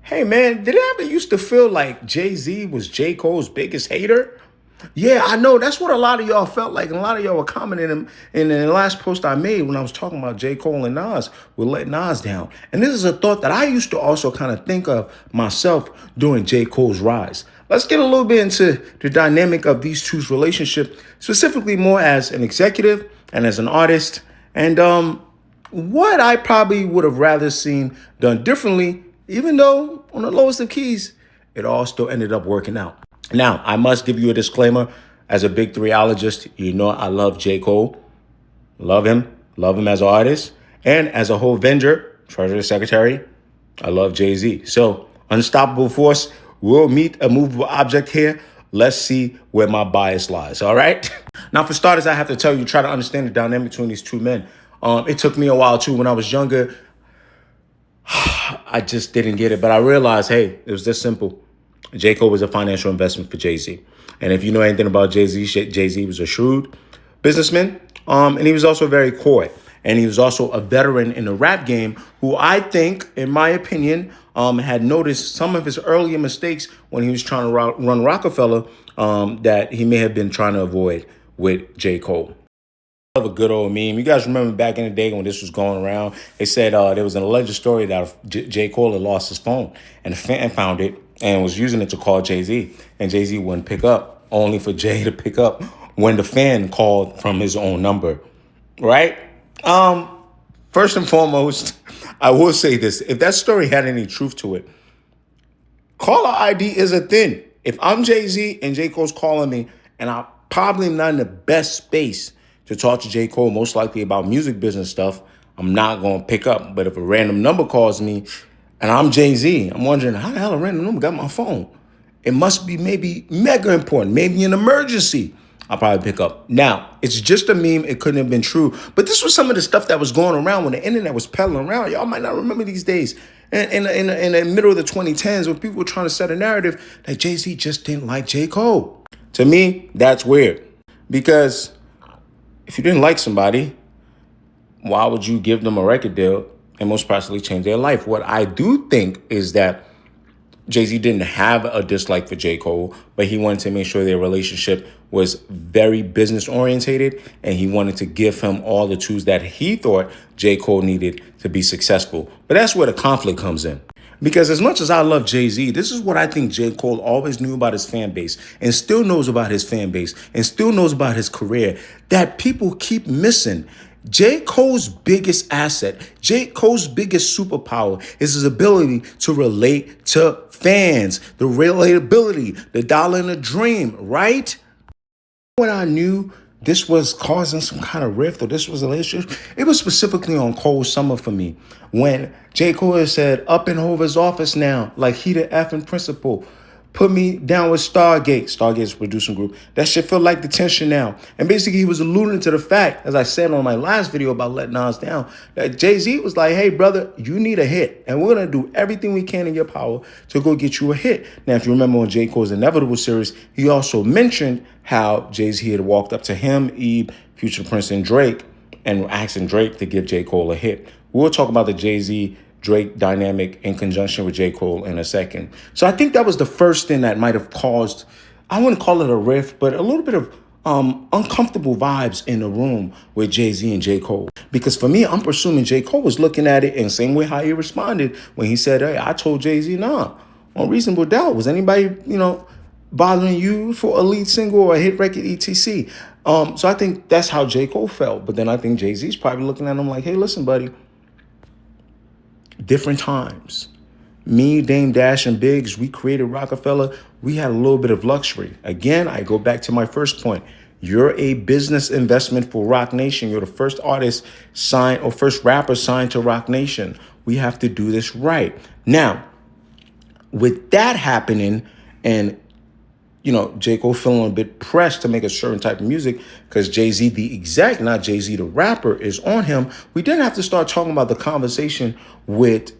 Hey man, did it ever used to feel like Jay-Z was J. Cole's biggest hater? Yeah, I know. That's what a lot of y'all felt like. And a lot of y'all were commenting in the last post I made when I was talking about J. Cole and Nas. We'll let Nas down. And this is a thought that I used to also kind of think of myself during J. Cole's rise. Let's get a little bit into the dynamic of these two's relationship, specifically more as an executive and as an artist. And what I probably would have rather seen done differently, even though on the lowest of keys, it all still ended up working out. Now, I must give you a disclaimer. As a big threeologist, you know I love J. Cole. Love him as an artist. And as a whole vendor, Treasury Secretary, I love Jay-Z. So, unstoppable force, we'll meet a movable object here. Let's see where my bias lies, all right? Now, for starters, I have to tell you, try to understand the dynamic between these two men. It took me a while, too. When I was younger, I just didn't get it. But I realized, hey, it was this simple. J. Cole was a financial investment for Jay-Z. And if you know anything about Jay-Z, Jay-Z was a shrewd businessman. And he was also very coy. And he was also a veteran in the rap game who I think, in my opinion, had noticed some of his earlier mistakes when he was trying to run Rockefeller that he may have been trying to avoid with J. Cole. Of a good old meme. You guys remember back in the day when this was going around? They said there was an alleged story that J. Cole had lost his phone and a fan found it and was using it to call Jay-Z. And Jay-Z wouldn't pick up, only for Jay to pick up when the fan called from his own number. Right? First and foremost, I will say this. If that story had any truth to it, caller ID is a thing. If I'm Jay-Z and J. Cole's calling me and I'm probably not in the best space to talk to J. Cole, most likely about music business stuff, I'm not going to pick up. But if a random number calls me and I'm Jay-Z, I'm wondering, how the hell a random number got my phone? It must be maybe mega important, maybe an emergency. I'll probably pick up. Now, it's just a meme. It couldn't have been true. But this was some of the stuff that was going around when the internet was peddling around. Y'all might not remember these days. In the middle of the 2010s, when people were trying to set a narrative that Jay-Z just didn't like J. Cole. To me, that's weird. Because if you didn't like somebody, why would you give them a record deal and most possibly change their life? What I do think is that Jay-Z didn't have a dislike for J. Cole, but he wanted to make sure their relationship was very business orientated, and he wanted to give him all the tools that he thought J. Cole needed to be successful. But that's where the conflict comes in. Because as much as I love Jay-Z, this is what I think J. Cole always knew about his fan base and still knows about his fan base and still knows about his career that people keep missing. J. Cole's biggest asset, J. Cole's biggest superpower is his ability to relate to fans, the relatability, the dollar and the dream, right? When I knew this was causing some kind of rift or this was a relationship, it was specifically on Cole's Summer for me. When J. Cole said, up in Hover's office now, like he the effing principal. Put me down with Stargate. Stargate's producing group. That shit felt like detention now. And basically he was alluding to the fact, as I said on my last video about letting Nas down, that Jay-Z was like, hey, brother, you need a hit. And we're going to do everything we can in your power to go get you a hit. Now, if you remember on J. Cole's Inevitable series, he also mentioned how Jay-Z had walked up to him, Eve, Future Prince, and Drake, and asking Drake to give J. Cole a hit. We'll talk about the Jay-Z Drake dynamic in conjunction with J. Cole in a second. So I think that was the first thing that might have caused, I wouldn't call it a rift, but a little bit of uncomfortable vibes in the room with Jay-Z and J. Cole. Because for me, I'm presuming J. Cole was looking at it in the same way how he responded when he said, hey, I told Jay-Z, nah, on reasonable doubt, was anybody, bothering you for a lead single or a hit record, etc.? So I think that's how J. Cole felt. But then I think Jay-Z's probably looking at him like, hey, listen, buddy, different times. Me, Dame Dash, and Biggs, we created Rockefeller. We had a little bit of luxury. Again, I go back to my first point. You're a business investment for Roc Nation. You're the first artist signed or first rapper signed to Roc Nation. We have to do this right. Now, with that happening and J. Cole feeling a bit pressed to make a certain type of music because Jay-Z, the exec, not Jay-Z, the rapper, is on him. We then have to start talking about the conversation with,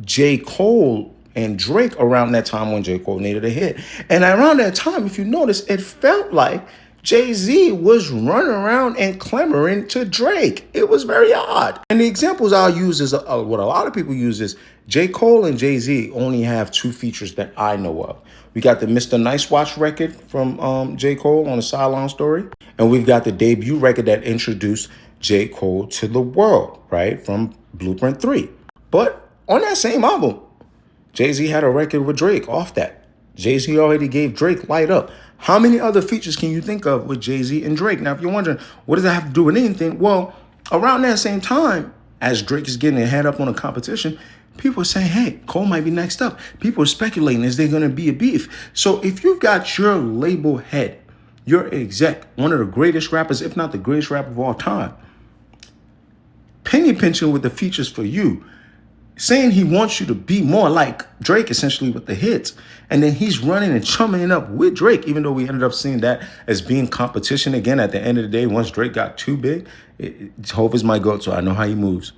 J. Cole and Drake around that time when J. Cole needed a hit. And around that time, if you notice, it felt like Jay-Z was running around and clamoring to Drake. It was very odd. And the examples I'll use is what a lot of people use is J. Cole and Jay-Z only have two features that I know of. We got the Mr. Nice Watch record from J. Cole on the Sideline Story. And we've got the debut record that introduced J. Cole to the world, right? From Blueprint 3. But on that same album, Jay-Z had a record with Drake off that. Jay-Z already gave Drake Light Up. How many other features can you think of with Jay-Z and Drake? Now, if you're wondering, what does that have to do with anything? Well, around that same time, as Drake is getting a head up on the competition, people are saying, hey, Cole might be next up. People are speculating, is there going to be a beef? So if you've got your label head, your exec, one of the greatest rappers, if not the greatest rapper of all time, penny pinching with the features for you, saying he wants you to be more like Drake, essentially, with the hits. And then he's running and chumming up with Drake, even though we ended up seeing that as being competition again at the end of the day. Once Drake got too big, Hov is my goat, so I know how he moves.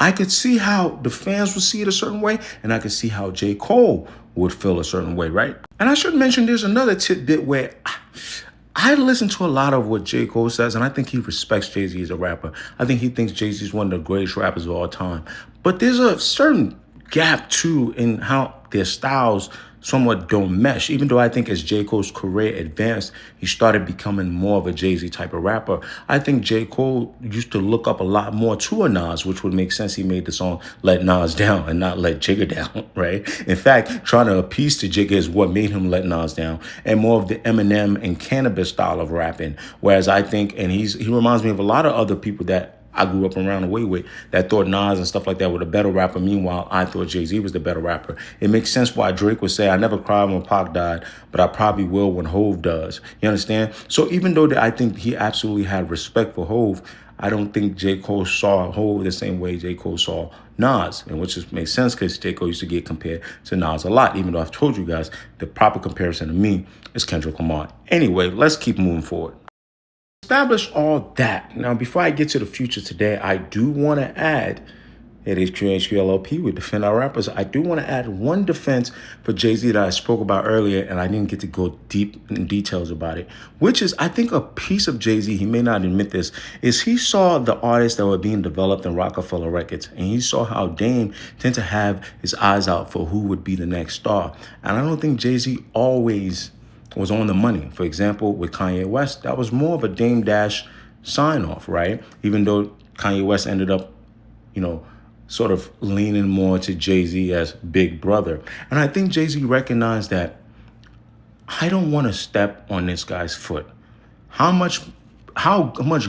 I could see how the fans would see it a certain way, and I could see how J. Cole would feel a certain way, right? And I should mention there's another tidbit where I listen to a lot of what J. Cole says, and I think he respects Jay-Z as a rapper. I think he thinks Jay-Z is one of the greatest rappers of all time. But there's a certain gap, too, in how their styles somewhat don't mesh. Even though I think as J. Cole's career advanced, he started becoming more of a Jay-Z type of rapper. I think J. Cole used to look up a lot more to a Nas, which would make sense. He made the song Let Nas Down and not Let Jigga Down, right? In fact, trying to appease to Jigga is what made him let Nas down, and more of the Eminem and Cannabis style of rapping. Whereas I think, and he reminds me of a lot of other people that I grew up around the way with that thought Nas and stuff like that were the better rapper. Meanwhile, I thought Jay-Z was the better rapper. It makes sense why Drake would say, I never cried when Pac died, but I probably will when Hov does. You understand? So even though I think he absolutely had respect for Hov, I don't think J. Cole saw Hov the same way J. Cole saw Nas, and which just makes sense because J. Cole used to get compared to Nas a lot, even though I've told you guys the proper comparison to me is Kendrick Lamar. Anyway, let's keep moving forward. Establish all that. Now, before I get to the future today, I do want to add, at HQHQLLP, we defend our rappers. I do want to add one defense for Jay-Z that I spoke about earlier, and I didn't get to go deep in details about it, which is, I think a piece of Jay-Z, he may not admit this, is he saw the artists that were being developed in Rockefeller Records, and he saw how Dame tend to have his eyes out for who would be the next star. And I don't think Jay-Z always was on the money. For example, with Kanye West, that was more of a Dame Dash sign off, right? Even though Kanye West ended up, sort of leaning more to Jay-Z as big brother. And I think Jay-Z recognized that I don't want to step on this guy's foot. How much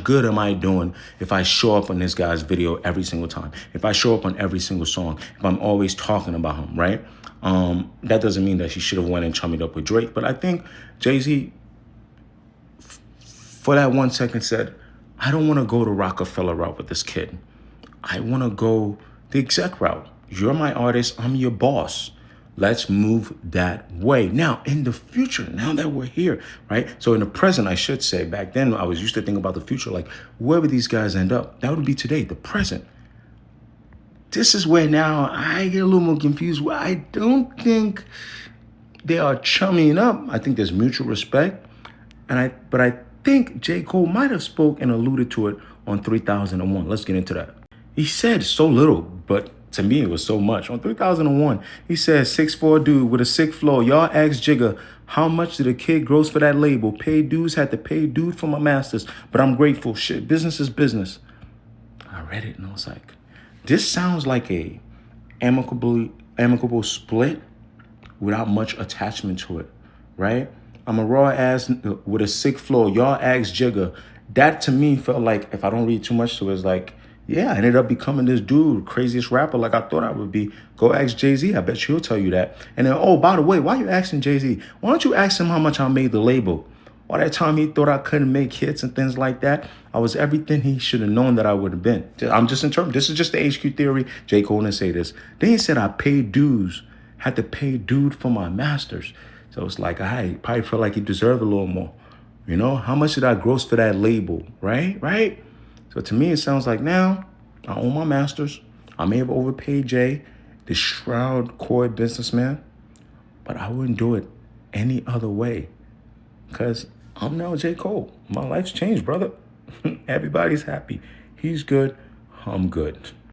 good am I doing if I show up on this guy's video every single time? If I show up on every single song, if I'm always talking about him, right? That doesn't mean that he should have went and chummied up with Drake. But I think Jay-Z, for that 1 second, said, I don't want to go the Rockefeller route with this kid. I want to go the exec route. You're my artist. I'm your boss. Let's move that way. Now, in the future, now that we're here, right? So in the present, I should say, back then, I was used to think about the future, like, where would these guys end up? That would be today, the present. This is where now I get a little more confused. Where I don't think they are chumming up. I think there's mutual respect. But I think J. Cole might have spoke and alluded to it on 3001. Let's get into that. He said so little, but to me it was so much. On 3001, he said, 6'4" dude with a sick flow. Y'all asked Jigga, how much did a kid gross for that label? Paid dues, had to pay dude for my masters, but I'm grateful. Shit, business is business. I read it and I was like, this sounds like a amicable split without much attachment to it, right? I'm a raw ass with a sick flow. Y'all asked Jigga. That to me felt like, if I don't read too much to it, it's like, yeah, I ended up becoming this dude, craziest rapper like I thought I would be. Go ask Jay-Z. I bet he'll tell you that. And then, oh, by the way, why are you asking Jay-Z? Why don't you ask him how much I made the label? All that time he thought I couldn't make hits and things like that, I was everything he should have known that I would have been. I'm just interpreting. This is just the HQ theory. J. Cole didn't say this. Then he said I paid dues, had to pay dude for my masters. So it's like, I probably felt like he deserved a little more. How much did I gross for that label, right? So to me, it sounds like now I own my masters. I may have overpaid Jay, the shroud core businessman, but I wouldn't do it any other way because I'm now J. Cole. My life's changed, brother. Everybody's happy. He's good. I'm good.